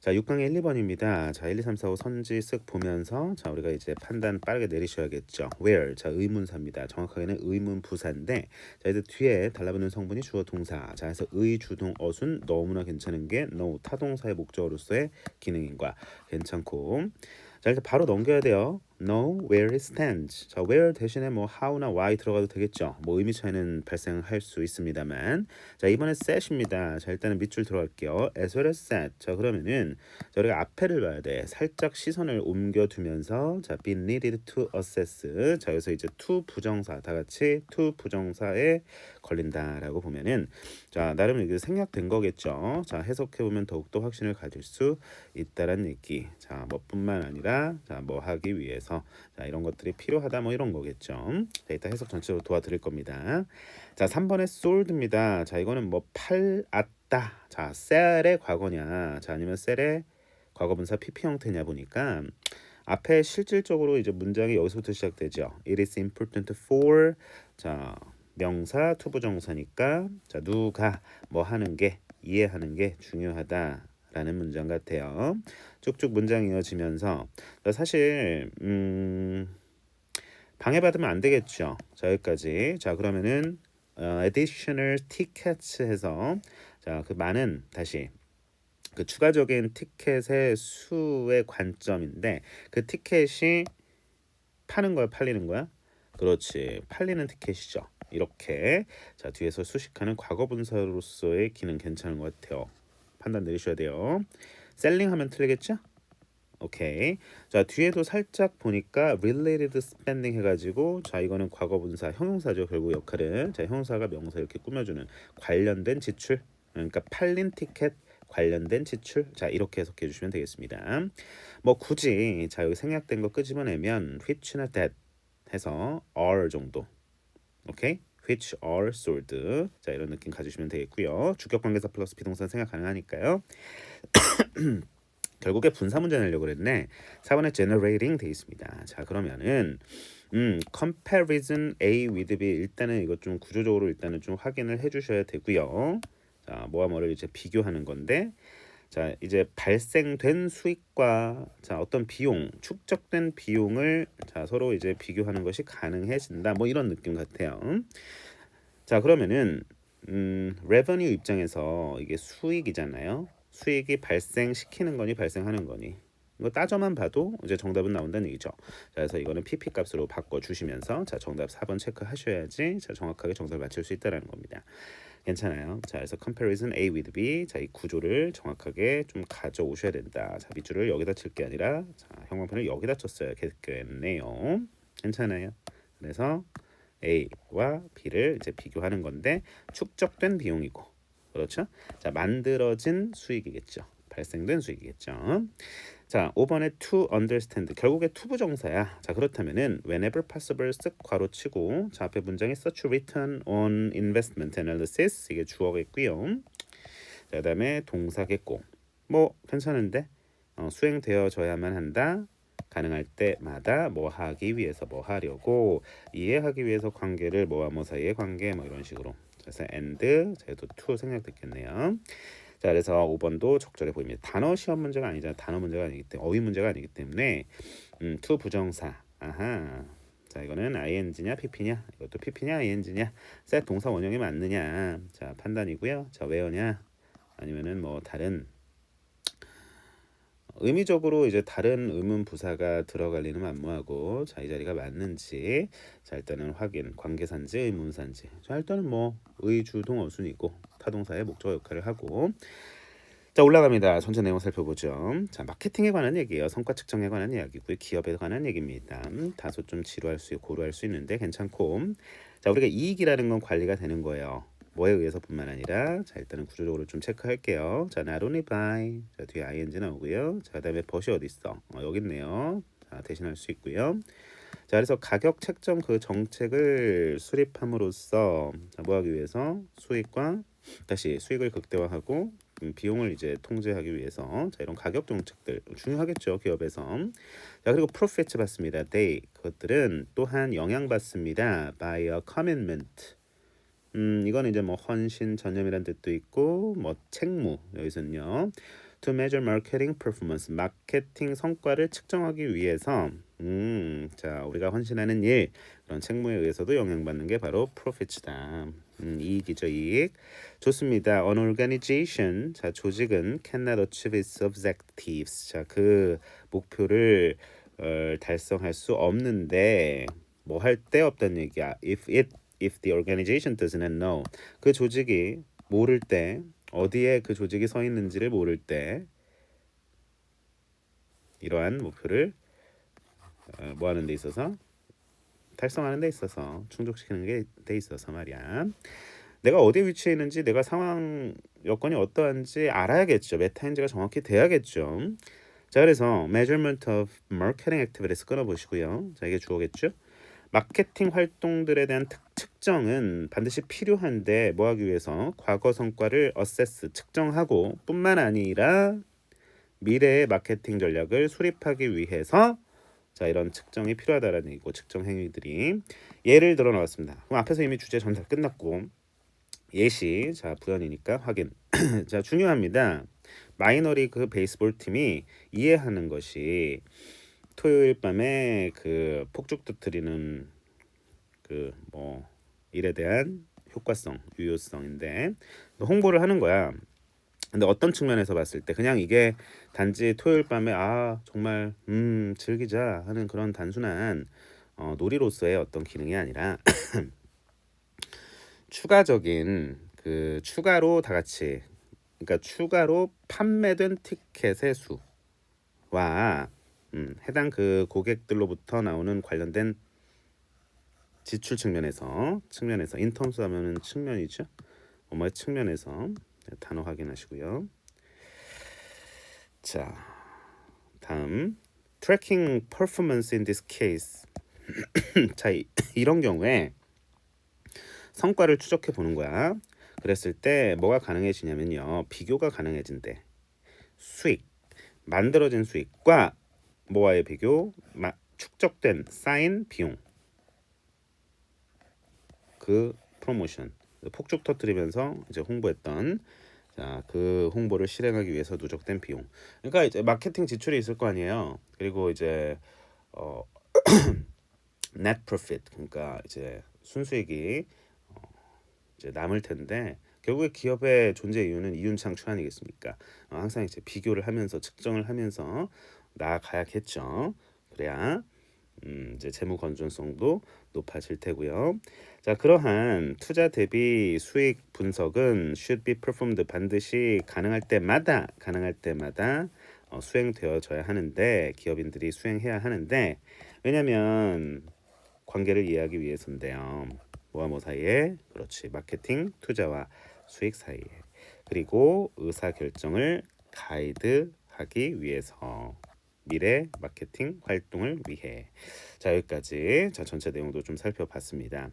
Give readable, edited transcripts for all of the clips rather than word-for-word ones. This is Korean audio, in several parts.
자, 6강의 1, 2번입니다. 자, 1, 2, 3, 4, 5 선지 쓱 보면서 자, 우리가 이제 판단 빠르게 내리셔야겠죠. where. 자, 의문사입니다. 정확하게는 의문 부사인데 자, 이제 뒤에 달라붙는 성분이 주어 동사. 자, 그래서 의 주동 어순 너무나 괜찮은 게 no 타동사의 목적어로서의 기능인과 괜찮고. 자, 일단 바로 넘겨야 돼요. know where it stands. 자, where 대신에 뭐 how나 why 들어가도 되겠죠. 뭐 의미 차이는 발생할 수 있습니다만. 자, 이번에 set입니다. 자, 일단은 밑줄 들어갈게요. as well as set. 자, 그러면은 자, 우리가 앞에를 봐야 돼. 살짝 시선을 옮겨두면서 자, be needed to assess. 자, 여기서 이제 to 부정사 다 같이 to 부정사에 걸린다라고 보면은 자, 나름 이게 생략된 거겠죠. 자, 해석해 보면 더욱더 확신을 가질 수 있다란 얘기. 자, 뭐뿐만 아니라 자, 뭐 하기 위해서 자, 이런 것들이 필요하다 뭐 이런 거겠죠. 자, 이따 해석 전체로 도와드릴 겁니다. 자, 3번에 sold입니다. 자, 이거는 뭐 팔았다. 자, sell의 과거냐, 자, 아니면 sell의 과거분사 PP 형태냐 보니까 앞에 실질적으로 이제 문장이 여기서부터 시작되죠. It is important for 자, 명사 투부정사니까 자, 누가 뭐 하는 게 이해하는 게 중요하다라는 문장 같아요. 쭉쭉 문장 이어지면서 사실 방해받으면 안 되겠죠. 자, 여기까지. 자, 그러면은 additional tickets 해서 자, 그 많은 다시 그 추가적인 티켓의 수의 관점인데 그 티켓이 파는 거야, 팔리는 거야? 그렇지, 팔리는 티켓이죠. 이렇게 자, 뒤에서 수식하는 과거분사로서의 기능 괜찮은 것 같아요. 판단 내리셔야 돼요. 셀링 하면 틀리겠죠? 오케이. 자, 뒤에도 살짝 보니까 related spending 해가지고 자, 이거는 과거분사 형용사죠. 결국 역할은 자, 형용사가 명사 이렇게 꾸며주는 관련된 지출. 그러니까 팔린 티켓 관련된 지출. 자, 이렇게 해석해 주시면 되겠습니다. 뭐 굳이 자, 여기 생략된 거 끄집어내면 which나 that 해서 are 정도. 오케이. which are sold. 자, 이런 느낌 가지시면 되겠고요. 주격 관계사 플러스 비동사 생각 가능하니까요. 결국에 분사 문제 내려고 그랬네. 4번에 generating 돼 있습니다. 자, 그러면은 comparison A with B 일단은 이것 좀 구조적으로 일단은 좀 확인을 해 주셔야 되고요. 자, 뭐와 뭐를 이제 비교하는 건데 자, 이제 발생된 수익과 자, 어떤 비용, 축적된 비용을 자, 서로 이제 비교하는 것이 가능해진다. 뭐 이런 느낌 같아요. 자, 그러면은 revenue 입장에서 이게 수익이잖아요. 수익이 발생시키는 거니 발생하는 거니 이거 따져만 봐도 이제 정답은 나온다는 얘기죠. 자, 그래서 이거는 PP 값으로 바꿔 주시면서 자, 정답 4번 체크하셔야지 자, 정확하게 정답을 맞출 수 있다라는 겁니다. 괜찮아요. 자, 그래서 comparison A with B 자, 이 구조를 정확하게 좀 가져오셔야 된다. 자, 밑줄을 여기다 칠 게 아니라 자, 형광펜을 여기다 쳤어야 겠네요. 괜찮아요. 그래서 A와 B를 이제 비교하는 건데 축적된 비용이고 그렇죠? 자, 만들어진 수익이겠죠. 발생된 수익이겠죠. 자, 5번에 to understand 결국에 to 부정사야. 자, 그렇다면은 whenever possible 쓱 괄호치고 자, 앞에 문장에 such return on investment analysis 이게 주어가 있고요. 자, 그다음에 동사겠고 뭐 괜찮은데 수행되어져야만 한다. 가능할 때마다 뭐 하기 위해서 뭐 하려고 이해하기 위해서 관계를 뭐와 뭐 사이의 관계 뭐 이런 식으로 그래서 and 제도 to 생략됐겠네요. 자, 그래서 5번도 적절해 보입니다. 단어 시험 문제가 아니잖아. 단어 문제가 아니기 때문에 어휘 문제가 아니기 때문에 to 부정사. 아하. 자, 이거는 ing냐 pp냐? 이것도 pp냐 ing냐? set 동사 원형이 맞느냐? 자, 판단이고요. 자, where냐? 아니면은 뭐 다른 의미적으로 이제 다른 의문 부사가 들어갈 리는 만무하고 자, 이 자리가 맞는지 자, 일단은 확인 관계사인지 의문사인지 자, 일단은 뭐 의주동 어순이고 타동사의 목적 역할을 하고 자, 올라갑니다. 전체 내용 살펴보죠. 자, 마케팅에 관한 얘기예요. 성과 측정에 관한 이야기고요. 기업에 관한 얘기입니다. 다소 좀 지루할 수 고루할 수 있는데 괜찮고 자, 우리가 이익이라는 건 관리가 되는 거예요. 뭐에 의해서뿐만 아니라 자, 일단은 구조적으로 좀 체크할게요. 자, not only by 자, 뒤에 ing 나오고요. 자, 그다음에 벗이 어디 있어? 여기 있네요. 자, 대신할 수 있고요. 자, 그래서 가격 책정 그 정책을 수립함으로써 자, 뭐 하기 위해서 수익과 다시 수익을 극대화하고 비용을 이제 통제하기 위해서 자, 이런 가격 정책들 중요하겠죠, 기업에서. 자, 그리고 프로피트 받습니다. they 그것들은 또한 영향받습니다. by a commitment 이거는 이제 뭐 헌신, 전념이란 뜻도 있고 뭐 책무 여기서는요. to measure marketing performance. 마케팅 성과를 측정하기 위해서 자, 우리가 헌신하는 일, 그런 책무에 의해서도 영향받는 게 바로 profit이다. 이익이죠, 이익. 좋습니다. An organization, 자, 조직은 cannot achieve its objectives. 자, 그 목표를 달성할 수 없는데 뭐 할 때 없다는 얘기야. If the organization doesn't know, 그 조직이 모를 때, 어디에 그 조직이 서 있는지를 모를 때 이러한 목표를 뭐 하는 데 있어서 달성하는 데 있어서 충족시키는 게 돼 있어서 말이야. 내가 어디에 위치해 있는지, 내가 상황 여건이 어떠한지 알아야겠죠. 메타인지가 정확히 돼야겠죠. 자, 그래서 measurement of marketing activities 끊어보시고요. 자, 이게 주어겠죠. 마케팅 활동들에 대한 측정은 반드시 필요한데 뭐 하기 위해서 과거 성과를 assess 측정하고 뿐만 아니라 미래의 마케팅 전략을 수립하기 위해서 자, 이런 측정이 필요하다라는 얘기고, 측정 행위들이 예를 들어 나왔습니다. 그럼 앞에서 이미 주제 전달 끝났고 예시, 자, 부연이니까 확인. 자, 중요합니다. 마이너리그 베이스볼 팀이 이해하는 것이 토요일 밤에 그 폭죽 터뜨리는 그 뭐 일에 대한 효과성, 유효성인데 홍보를 하는 거야. 근데 어떤 측면에서 봤을 때 그냥 이게 단지 토요일 밤에 아 정말 즐기자 하는 그런 단순한 놀이로서의 어떤 기능이 아니라 추가적인 그 추가로 다 같이, 그러니까 추가로 판매된 티켓의 수와 해당 그 고객들로부터 나오는 관련된 지출 측면에서 인텀스 하면은 측면이죠. 뭐의 측면에서 단어 확인하시고요. 자, 다음 tracking performance in this case. 자, 이런 경우에 성과를 추적해 보는 거야. 그랬을 때 뭐가 가능해지냐면요. 비교가 가능해진대. 수익, 만들어진 수익과 뭐와의 비교? 축적된 쌓인 비용. 그 프로모션, 폭죽 터뜨리면서 이제 홍보했던 자, 그 홍보를 실행하기 위해서 누적된 비용. 그러니까 이제 마케팅 지출이 있을 거 아니에요. 그리고 이제 net profit, 그러니까 이제 순수익이 이제 남을 텐데 결국에 기업의 존재 이유는 이윤 창출 아니겠습니까? 항상 이제 비교를 하면서 측정을 하면서 나아가야겠죠. 그래야 이제 재무 건전성도 높아질 테고요. 자, 그러한 투자 대비 수익 분석은 should be performed, 반드시 가능할 때마다 수행되어져야 하는데, 기업인들이 수행해야 하는데, 왜냐면 관계를 이해하기 위해서인데요. 뭐와 뭐 사이에? 그렇지, 마케팅 투자와 수익 사이에. 그리고 의사 결정을 가이드하기 위해서, 미래 마케팅 활동을 위해. 자, 여기까지 자 전체 내용도 좀 살펴봤습니다.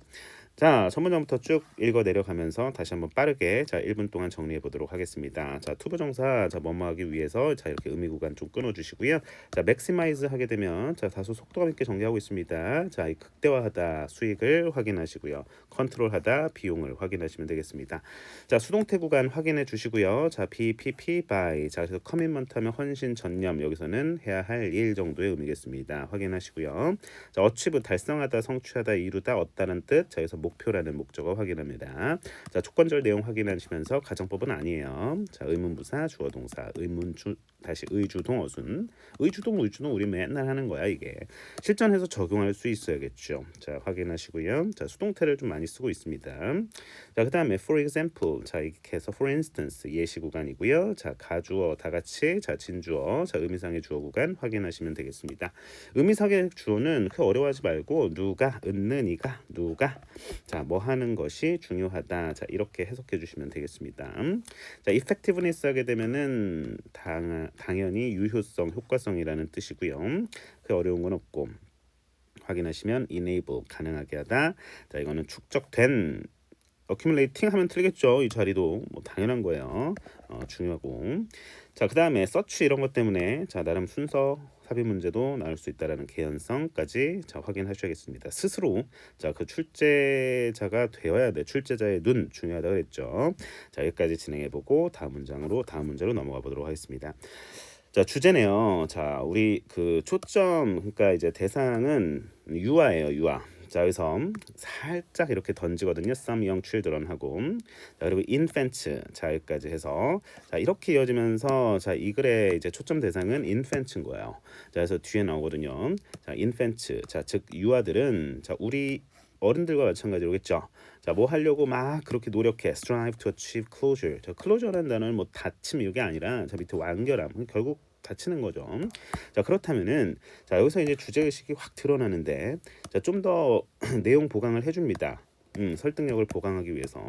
자, 첫 문장부터 쭉 읽어 내려가면서 다시 한번 빠르게 자 1분 동안 정리해 보도록 하겠습니다. 자, 투부정사 자 뭐뭐 하기 위해서 자 이렇게 의미 구간 좀 끊어 주시고요. 자, 맥시마이즈 하게 되면 자 다소 속도감 있게 정리하고 있습니다. 자, 이 극대화하다 수익을 확인하시고요. 컨트롤하다 비용을 확인하시면 되겠습니다. 자, 수동태 구간 확인해 주시고요. 자, BPP by. 자, 그래서 커밋먼트 하면 헌신 전념, 여기서는 해야 할 일 정도의 의미겠습니다. 확인하시고요. 자, 어치브 달성하다, 성취하다, 이루다, 얻다는 뜻. 자, 여기서 목표라는 목적어 확인합니다. 자, 조건절 내용 확인하시면서 가정법은 아니에요. 자, 의문부사, 주어동사, 의문주 다시 의주동 어순. 의주동 우리 맨날 하는 거야 이게. 실전에서 적용할 수 있어야겠죠. 자, 확인하시고요. 자, 수동태를 좀 많이 쓰고 있습니다. 자, 그다음에 for example. 자, 이렇게 해서 for instance 예시 구간이고요. 자, 가주어 다 같이 자 진주어 자 의미상의 주어 구간 확인하시면 되겠습니다. 의미상의 주어는 그 어려워하지 말고 누가 은는이가 누가 자 뭐 하는 것이 중요하다. 자, 이렇게 해석해 주시면 되겠습니다. 자, effectiveness 하게 되면은 당연히 유효성, 효과성이라는 뜻이고요. 그 어려운 건 없고 확인하시면 enable 가능하게 하다. 자, 이거는 축적된 accumulating 하면 틀리겠죠. 이 자리도 뭐 당연한 거예요. 중요하고. 자, 그다음에 search 이런 것 때문에 자 나름 순서 합의 문제도 나올 수 있다라는 개연성까지 자 확인하셔야겠습니다. 스스로 자 그 출제자가 되어야 돼. 출제자의 눈 중요하다고 그랬죠. 자 여기까지 진행해보고 다음 문제로 넘어가 보도록 하겠습니다. 자 주제네요. 자 우리 그 초점 그러니까 이제 대상은 유아예요. 유아. 자 여기서 살짝 이렇게 던지거든요. Some young children 하고 자 그리고 infants 자 여기까지 해서 자 이렇게 이어지면서 자 이 글의 이제 초점 대상은 infant인 거예요. 자 그래서 뒤에 나오거든요. 자 infants 자 즉 유아들은 자 우리 어른들과 마찬가지로겠죠. 자 뭐 하려고 막 그렇게 노력해 strive to achieve closure. 자 closure라는 단어는 뭐 닫힘 이게 아니라 자 밑에 완결함 결국 닫히는 거죠. 자 그렇다면은 자 여기서 이제 주제의식이 확 드러나는데 자 좀 더 내용 보강을 해줍니다. 설득력을 보강하기 위해서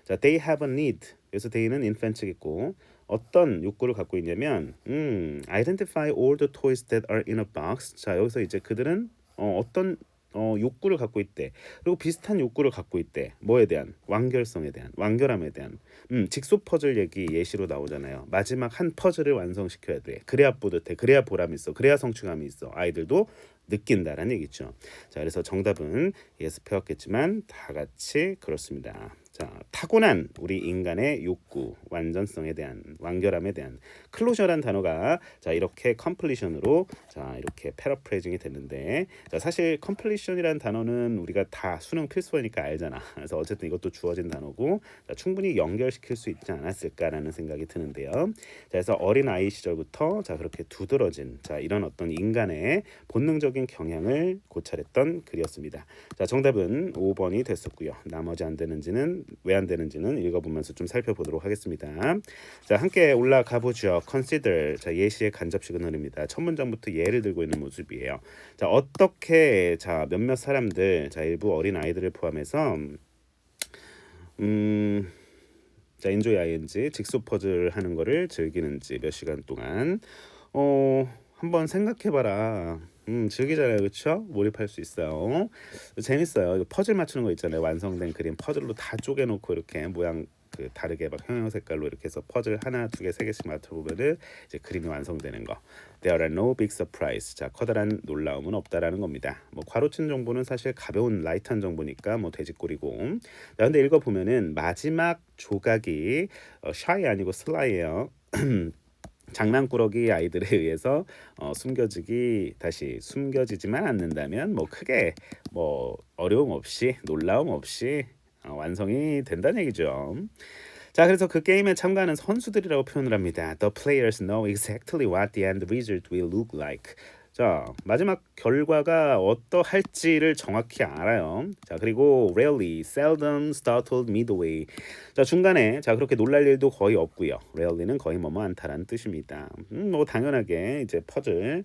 자 they have a need 여기서 they는 infant이겠고 어떤 욕구를 갖고 있냐면 identify all the toys that are in a box 자 여기서 이제 그들은 어떤 욕구를 갖고 있대. 그리고 비슷한 욕구를 갖고 있대. 뭐에 대한? 완결성에 대한, 완결함에 대한. 직소 퍼즐 얘기 예시로 나오잖아요. 마지막 한 퍼즐을 완성시켜야 돼. 그래야 뿌듯해. 그래야 보람 있어. 그래야 성취감이 있어. 아이들도 느낀다라는 얘기죠. 자, 그래서 정답은 예습해왔겠지만 다 같이 그렇습니다. 자, 타고난 우리 인간의 욕구, 완전성에 대한, 완결함에 대한 클로저란 단어가 자 이렇게 컴플리션으로 자 이렇게 패러프레이징이 됐는데 자 사실 컴플리션이라는 단어는 우리가 다 수능 필수니까 알잖아. 그래서 어쨌든 이것도 주어진 단어고 자, 충분히 연결시킬 수 있지 않았을까라는 생각이 드는데요. 자 그래서 어린 아이 시절부터 자 그렇게 두드러진 자 이런 어떤 인간의 본능적인 경향을 고찰했던 글이었습니다. 자 정답은 5번이 됐었고요. 나머지 안 되는지는 왜 안 되는지는 읽어보면서 좀 살펴보도록 하겠습니다. 자 함께 올라가 보죠. Consider 자 예시의 간접식은 흐릅니다. 첫 문장부터 예를 들고 있는 모습이에요. 자 어떻게 자 몇몇 사람들 자 일부 어린 아이들을 포함해서 자 enjoy ing 직소 퍼즐 하는 거를 즐기는지 몇 시간 동안 한번 생각해봐라. 즐기잖아요, 그렇죠? 몰입할 수 있어요. 재밌어요. 이거 퍼즐 맞추는 거 있잖아요. 완성된 그림 퍼즐로 다 쪼개놓고 이렇게 모양 그 다르게 막 형형 색깔로 이렇게 해서 퍼즐 하나, 두 개, 세 개씩 맞춰보면은 이제 그림이 완성되는 거. There are no big surprise. 자, 커다란 놀라움은 없다라는 겁니다. 뭐 괄호친 정보는 사실 가벼운 라이트한 정보니까 뭐 돼지꼬리고. 자, 근데 읽어보면은 마지막 조각이 shy 아니고 sly예요. 장난꾸러기 아이들에 의해서 다시 숨겨지지만 않는다면 뭐 크게 뭐 어려움 없이 놀라움 없이 완성이 된다는 얘기죠. 자 그래서 그 게임에 참가하는 선수들이라고 표현을 합니다. The players know exactly what the end result will look like. 자 마지막 결과가 어떠할지를 정확히 알아요. 자 그리고 rarely, seldom, startled, midway. 자 중간에 자 그렇게 놀랄 일도 거의 없고요. rarely는 거의 뭐뭐 않다라는 뜻입니다. 뭐 당연하게 이제 퍼즐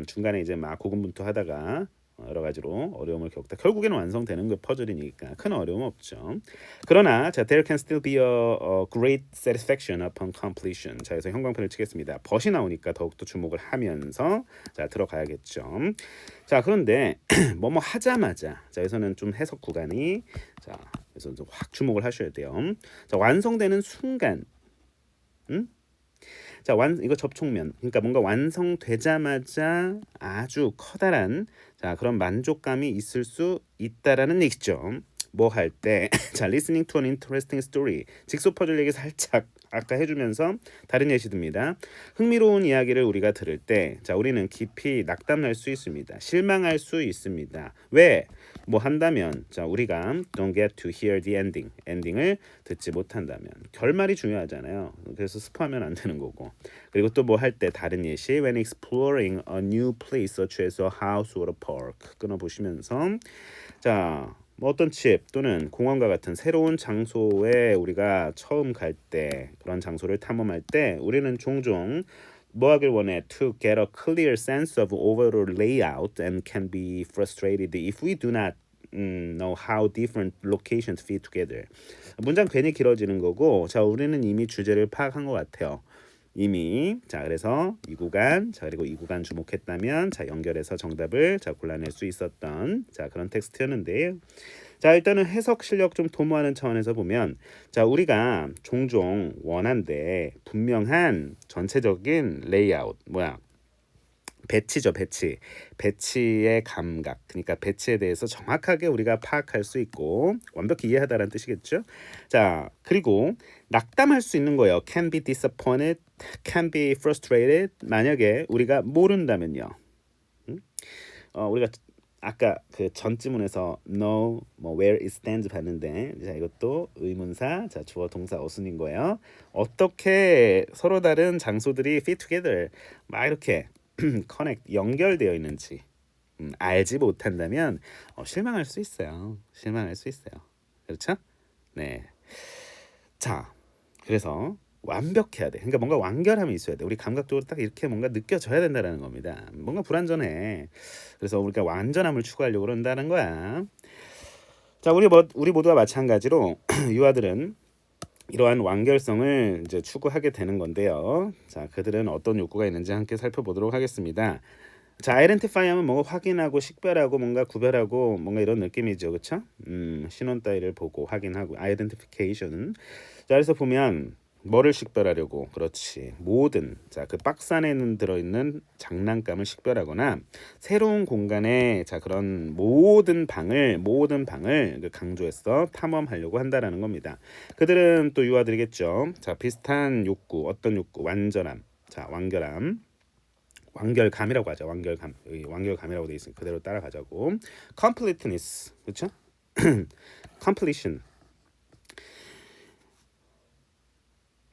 중간에 이제 막 고군분투하다가 여러 가지로 어려움을 겪다 결국에는 완성되는 그 퍼즐이니까 큰 어려움 없죠. 그러나 자 there can still be a great satisfaction upon completion. 자 그래서 형광펜을 치겠습니다. 벗이 나오니까 더욱더 주목을 하면서 자 들어가야겠죠. 자 그런데 뭐뭐 하자마자 자 여기서는 좀 해석 구간이 자 그래서 좀 확 주목을 하셔야 돼요. 자 완성되는 순간 자, 이거 접촉면. 그러니까 뭔가 완성되자마자 아주 커다란 자, 그런 만족감이 있을 수 있다라는 얘기죠. 뭐 할 때 자, listening to an interesting story. 직소 퍼즐 얘기 살짝 아까 해주면서 다른 예시 듭니다. 흥미로운 이야기를 우리가 들을 때 자, 우리는 깊이 낙담할 수 있습니다. 실망할 수 있습니다. 왜? 뭐 한다면 자, 우리가 don't get to hear the ending. 엔딩을 듣지 못한다면 결말이 중요하잖아요. 그래서 스포하면 안 되는 거고. 그리고 또 뭐 할 때 다른 예시 when exploring a new place such as a house or a park. 끊어 보시면서 자, 뭐 어떤 집 또는 공원과 같은 새로운 장소에 우리가 처음 갈 때 그런 장소를 탐험할 때 우리는 종종 뭐 하길 원해? To get a clear sense of overall layout and can be frustrated if we do not know how different locations fit together. 문장 괜히 길어지는 거고 자 우리는 이미 주제를 파악한 것 같아요. 이미 자 그래서 이 구간 자 그리고 이 구간 주목했다면 자 연결해서 정답을 자 골라낼 수 있었던 자 그런 텍스트였는데요. 자 일단은 해석 실력 좀 도모하는 차원에서 보면 자 우리가 종종 원한데 분명한 전체적인 레이아웃 뭐야 배치죠, 배치. 배치의 감각. 그러니까 배치에 대해서 정확하게 우리가 파악할 수 있고 완벽히 이해하다라는 뜻이겠죠. 자, 그리고 낙담할 수 있는 거예요. Can be disappointed, can be frustrated. 만약에 우리가 모른다면요. 우리가 아까 그 전 지문에서 know 뭐 where it stands 봤는데 자 이것도 의문사 자 주어 동사 어순인 거예요. 어떻게 서로 다른 장소들이 fit together 막 이렇게 connect 연결되어 있는지 알지 못한다면 실망할 수 있어요. 실망할 수 있어요. 그렇죠? 네. 자, 그래서 완벽해야 돼. 그러니까 뭔가 완결함이 있어야 돼. 우리 감각적으로 딱 이렇게 뭔가 느껴져야 된다는 겁니다. 뭔가 불완전해. 그래서 우리가 완전함을 추구하려고 그런다는 거야. 자, 우리 모두와 마찬가지로 유아들은 이러한 완결성을 이제 추구하게 되는 건데요. 자, 그들은 어떤 욕구가 있는지 함께 살펴보도록 하겠습니다. 자, identify 하면 뭔가 확인하고 식별하고 뭔가 구별하고 뭔가 이런 느낌이죠. 그렇죠? 신원 따위를 보고 확인하고 identification은 자, 그래서 보면 뭐를 식별하려고 그렇지 모든 자 그 박스 안에는 들어있는 장난감을 식별하거나 새로운 공간에 자 그런 모든 방을 그 강조해서 탐험하려고 한다라는 겁니다. 그들은 또 유아들이겠죠. 자 비슷한 욕구 어떤 욕구 완전함 자 완결함 완결감이라고 하죠. 완결감 여기 완결감이라고 돼 있으니 그대로 따라가자고. completeness 그렇죠? completion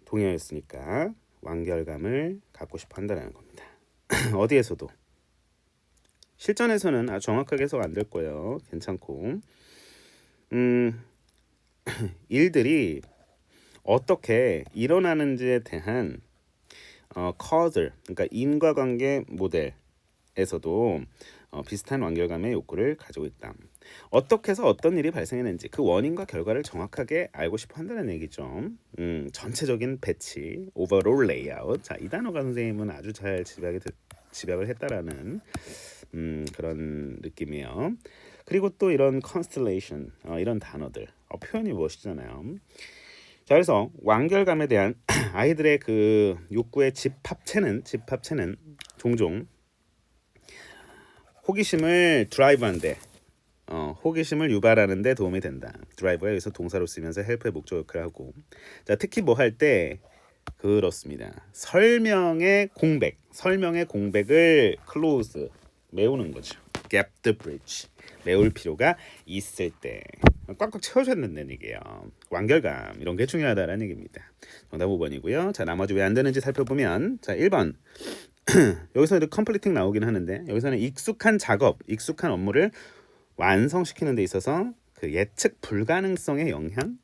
동의어였으니까 완결감을 갖고 싶어 한다는 겁니다. 어디에서도 실전에서는 아주 정확하게 해석 안 될 거예요. 괜찮고 일들이 어떻게 일어나는지에 대한 causal 그러니까 인과관계 모델에서도 비슷한 완결감의 욕구를 가지고 있다. 어떻게 해서 어떤 일이 발생했는지 그 원인과 결과를 정확하게 알고 싶어 한다는 얘기죠. 전체적인 배치, overall layout. 자, 이 단어가 선생님은 아주 잘 집약을 했다라는 그런 느낌이에요. 그리고 또 이런 constellation, 이런 단어들, 표현이 멋있잖아요. 자, 그래서 완결감에 대한 아이들의 그 욕구의 집합체는 종종 호기심을 드라이브하는데 호기심을 유발하는 데 도움이 된다. 드라이브가 여기서 동사로 쓰면서 헬프의 목적 역할을 하고 자 특히 뭐 할 때 그렇습니다. 설명의 공백을 close 메우는 거죠. gap the bridge 메울 필요가 있을 때 꽉꽉 채워줘야 된다는 얘기예요. 완결감 이런 게 중요하다라는 얘기입니다. 정답 5번이고요. 자 나머지 왜 안 되는지 살펴보면 자 1번 여기서는 컴플리팅 나오긴 하는데 여기서는 익숙한 업무를 완성시키는 데 있어서 그 예측 불가능성의 영향?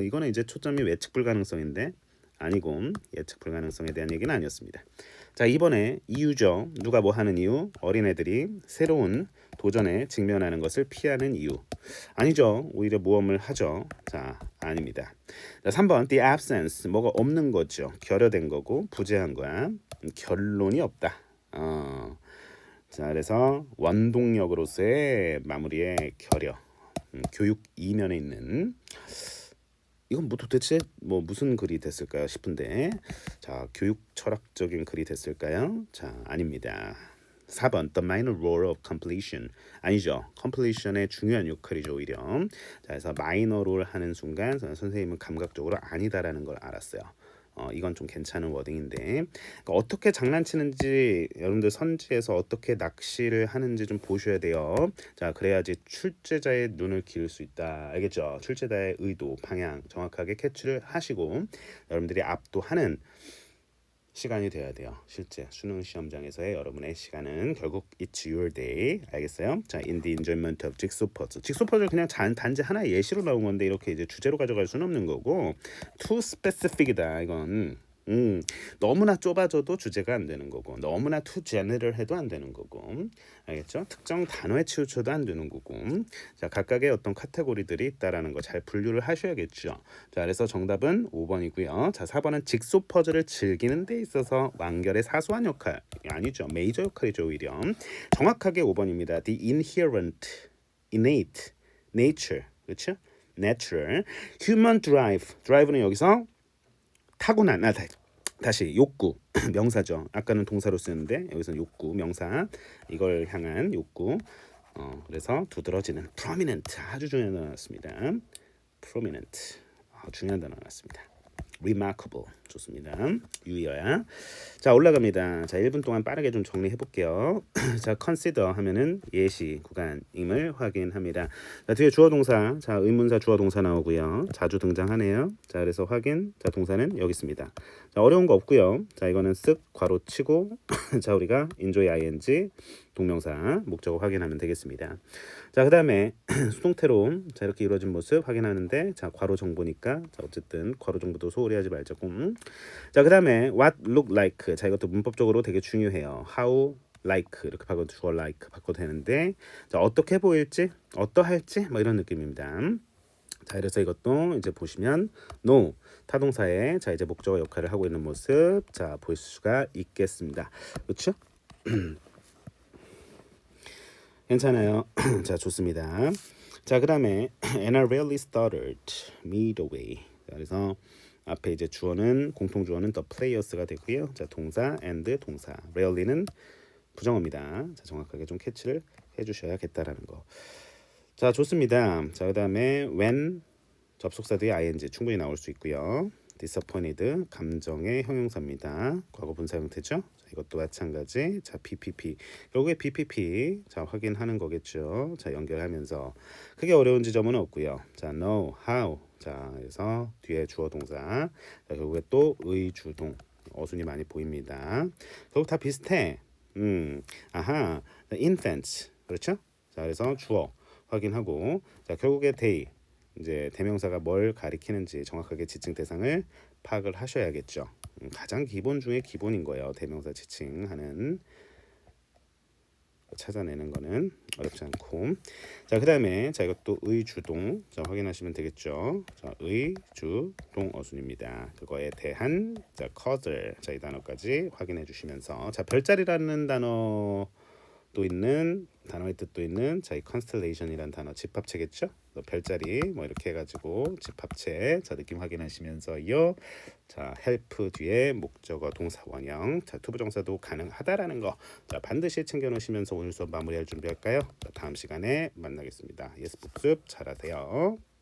이거는 이제 초점이 예측 불가능성인데 아니고 예측 불가능성에 대한 얘기는 아니었습니다. 자 이번에 이유죠. 누가 뭐 하는 이유? 어린애들이 새로운 도전에 직면하는 것을 피하는 이유. 아니죠. 오히려 모험을 하죠. 자 아닙니다. 자 3번 the absence 뭐가 없는 거죠. 결여된 거고 부재한 거야. 결론이 없다. 자 그래서 원동력으로서의 마무리의 결여 교육 이면에 있는 이건 뭐 도대체 뭐 무슨 글이 됐을까요 싶은데 자 교육 철학적인 글이 됐을까요? 자 아닙니다. 4번 The minor role of completion 아니죠. completion의 중요한 역할이죠 오히려. 자 그래서 마이너 롤 하는 순간 선생님은 감각적으로 아니다라는 걸 알았어요. 이건 좀 괜찮은 워딩인데 그러니까 어떻게 장난치는지 여러분들 선지에서 어떻게 낚시를 하는지 좀 보셔야 돼요. 자 그래야지 출제자의 눈을 기울 수 있다. 알겠죠? 출제자의 의도, 방향 정확하게 캐치를 하시고 여러분들이 압도하는 시간이 돼야 돼요. 실제 수능 시험장에서의 여러분의 시간은 결국 it's your day. 알겠어요? 자, in the enjoyment of jigsaw puzzle. jigsaw puzzle 그냥 단지 하나의 예시로 나온 건데 이렇게 이제 주제로 가져갈 수는 없는 거고 too specific이다. 이건 너무나 좁아져도 주제가 안 되는 거고 너무나 too general 해도 안 되는 거고 알겠죠? 특정 단어에 치우쳐도 안 되는 거고 자 각각의 어떤 카테고리들이 있다라는 거 잘 분류를 하셔야겠죠. 자 그래서 정답은 5번이고요. 자 4번은 직소 퍼즐을 즐기는 데 있어서 완결의 사소한 역할 아니죠. 메이저 역할이죠 오히려. 정확하게 5번입니다. The inherent, innate, nature 그렇죠? natural, human drive는 여기서 타고난 다시 욕구 명사죠. 아까는 동사로 쓰는데 여기서는 욕구 명사 이걸 향한 욕구. 그래서 두드러지는 prominent 아주 중요한 단어 나왔습니다. prominent 중요한 단어 나왔습니다. remarkable 좋습니다. 유의어야. 자 올라갑니다. 자 1분 동안 빠르게 좀 정리해 볼게요. 자 consider 하면은 예시 구간임을 확인합니다. 자 뒤에 주어 동사 자 의문사 주어 동사 나오고요. 자주 등장하네요. 자 그래서 확인 자 동사는 여기 있습니다. 자 어려운 거 없고요. 자 이거는 쓱 괄호치고 자 우리가 enjoy ing 동명사 목적어 확인하면 되겠습니다. 자 그다음에 수동태로 자 이렇게 이루어진 모습 확인하는데 자 괄호 정보니까 자 어쨌든 괄호 정보도 소홀히 하지 말자고. 자 그다음에 what look like 자 이것도 문법적으로 되게 중요해요. how like 이렇게 바꿔도 주어 like 바꿔도 되는데 자 어떻게 보일지 어떠할지 뭐 이런 느낌입니다. 자 그래서 이것도 이제 보시면 no 타동사의 자 이제 목적어 역할을 하고 있는 모습 자 볼 수가 있겠습니다. 그렇죠? 괜찮아요. 자 좋습니다. 자 그다음에 and I rarely started midway. 자, 그래서 앞에 이제 주어는 공통 주어는 the players가 되고요. 자 동사 and 동사 rarely는 부정어입니다. 자 정확하게 좀 캐치를 해주셔야겠다라는 거. 자 좋습니다. 자 그다음에 when 접속사 뒤에 ing 충분히 나올 수 있고요. disappointed 감정의 형용사입니다. 과거 분사 형태죠. 자, 이것도 마찬가지. 자 BPP 결국에 BPP 자 확인하는 거겠죠. 자 연결하면서 크게 어려운 지점은 없고요. 자 know how 자 그래서 뒤에 주어 동사 자, 결국에 또 의주동 어순이 많이 보입니다. 결국 다 비슷해. 아하 infants 그렇죠? 자 그래서 주어 확인하고 자 결국에 they 이제 대명사가 뭘 가리키는지 정확하게 지칭 대상을 파악을 하셔야겠죠. 가장 기본 중에 기본인 거예요. 대명사 지칭하는 찾아내는 거는 어렵지 않고 자 그다음에 자 이것도 의주동 자 확인하시면 되겠죠. 자 의주동 어순입니다. 그거에 대한 자 causal 자 이 단어까지 확인해 주시면서 자 별자리라는 단어도 있는 단어의 뜻도 있는 자 이 constellation이라는 단어 집합체겠죠. 별자리 뭐 이렇게 해가지고 집합체 자 느낌 확인하시면서요. 자 help 뒤에 목적어 동사 원형 자 투부정사도 가능하다라는 거 자 반드시 챙겨 놓으시면서 오늘 수업 마무리할 준비할까요? 자, 다음 시간에 만나겠습니다. 예스 복습 잘하세요.